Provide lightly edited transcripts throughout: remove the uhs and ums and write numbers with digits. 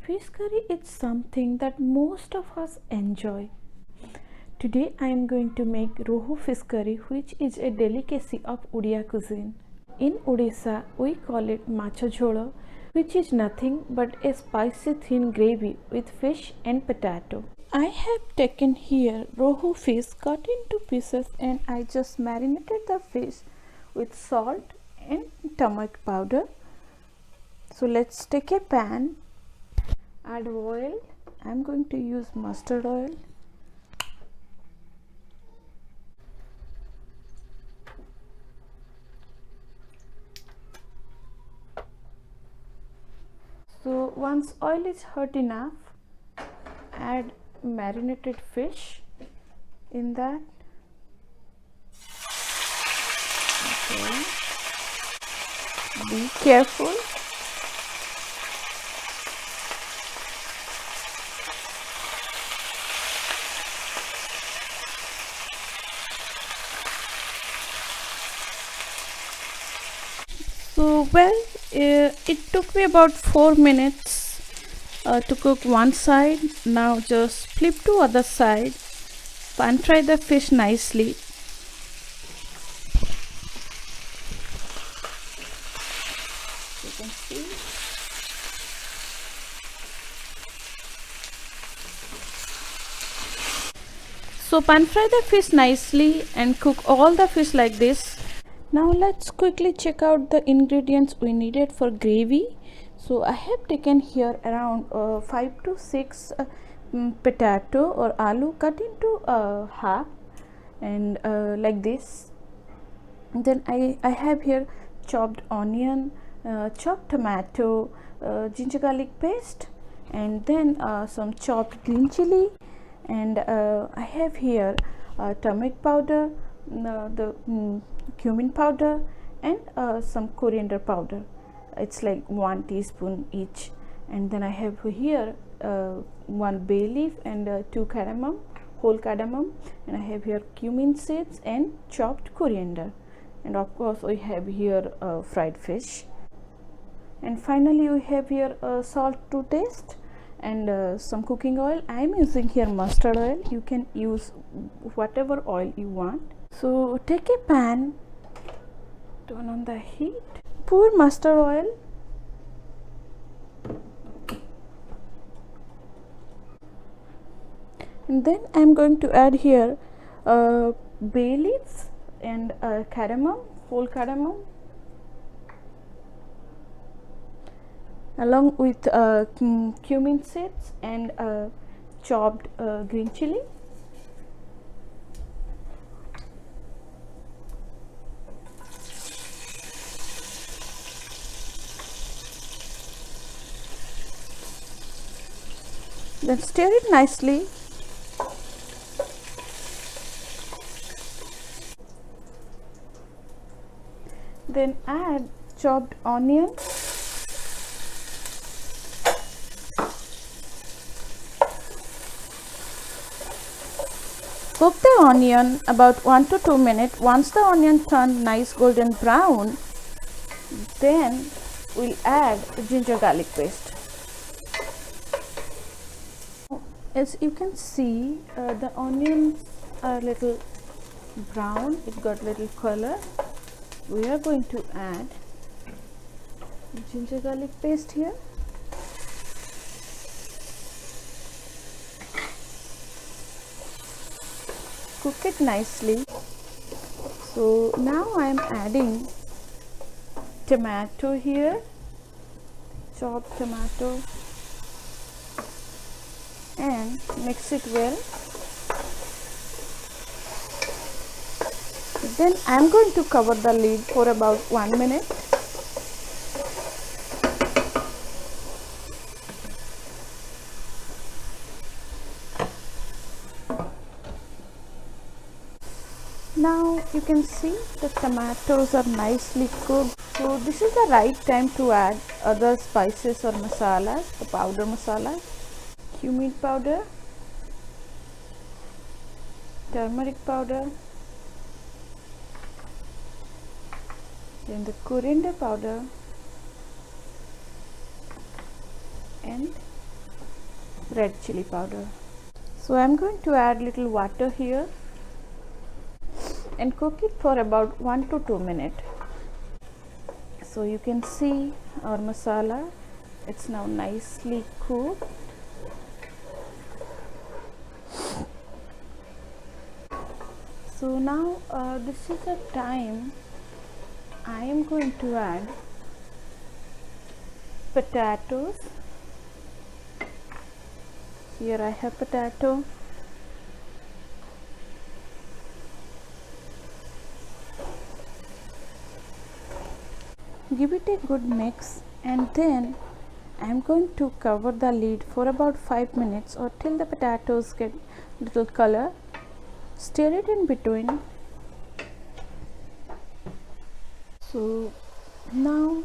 Fish curry is something that most of us enjoy. Today I am going to make rohu fish curry, which is a delicacy of Odia cuisine. In Odisha, we call it Machha Jhola, which is nothing but a spicy thin gravy with fish and potato. I have taken here rohu fish cut into pieces and I just marinated the fish with salt and turmeric powder. So let's take a pan, add oil. I am going to use mustard oil. So once oil is hot enough, add marinated fish in that. Okay. Be careful. So it took me about 4 minutes to cook one side. Now just flip to other side, pan fry the fish nicely. You can see. So pan fry the fish nicely and cook all the fish like this. Now let's quickly check out the ingredients we needed for gravy. So I have taken here around 5 to 6 potato or aloo cut into half and like this. Then I have here chopped onion, chopped tomato, ginger garlic paste, and then some chopped green chili, and I have here turmeric powder, the cumin powder, and some coriander powder. It's like 1 teaspoon each. And then I have here 1 bay leaf and 2 cardamom, whole cardamom, and I have here cumin seeds and chopped coriander. And of course we have here fried fish. And finally we have here salt to taste and some cooking oil. I am using here mustard oil. You can use whatever oil you want. So take a pan, turn on the heat, pour mustard oil, and then I am going to add here bay leaves and cardamom, whole cardamom, along with cumin seeds and chopped green chili. Then stir it nicely. Then add chopped onion, cook the onion about 1 to 2 minutes. Once the onion turns nice golden brown, then we'll add ginger garlic paste. As you can see, the onions are little brown, it got little color. We are going to add ginger garlic paste here. Cook it nicely. So now I am adding tomato here, chopped tomato, and mix it well. Then I am going to cover the lid for about 1 minute. Now you can see the tomatoes are nicely cooked. So this is the right time to add other spices or masalas, the powder masalas, cumin powder, turmeric powder, then the coriander powder and red chili powder. So I'm going to add little water here and cook it for about 1 to 2 minutes. So you can see our masala, it's now nicely cooked. So now this is the time I am going to add potatoes. Here I have potato. Give it a good mix, and then I am going to cover the lid for about 5 minutes or till the potatoes get little color. Stir it in between. So now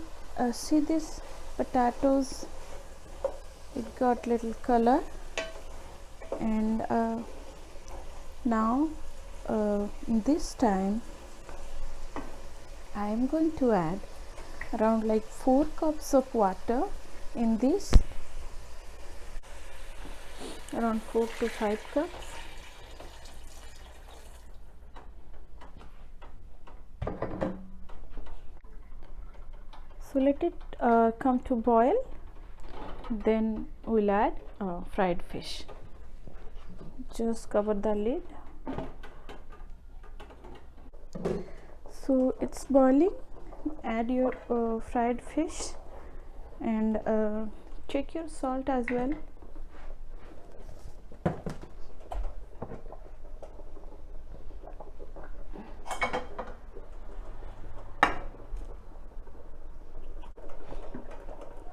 see this potatoes, it got little color, and now this time I am going to add around like 4 cups of water in this, around 4 to 5 cups. So let it come to boil, then we'll add fried fish. Just cover the lid. So it's boiling. Add your fried fish and check your salt as well.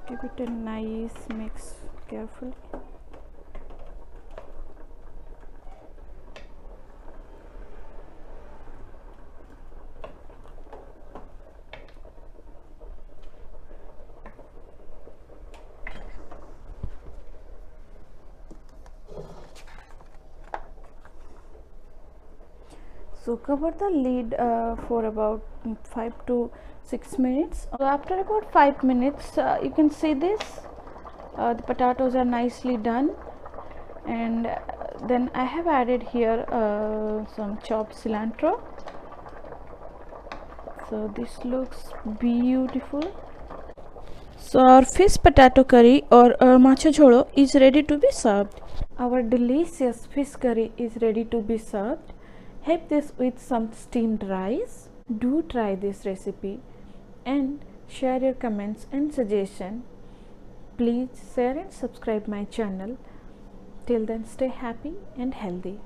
Give it a nice mix carefully. So cover the lid for about 5 to 6 minutes. So after about 5 minutes you can see this, the potatoes are nicely done, and then I have added here some chopped cilantro. So this looks beautiful. So our fish potato curry or Machha Jhola is ready to be served. Our delicious fish curry is ready to be served. Have this with some steamed rice. Do try this recipe and share your comments and suggestions. Please share and subscribe my channel. Till then, stay happy and healthy.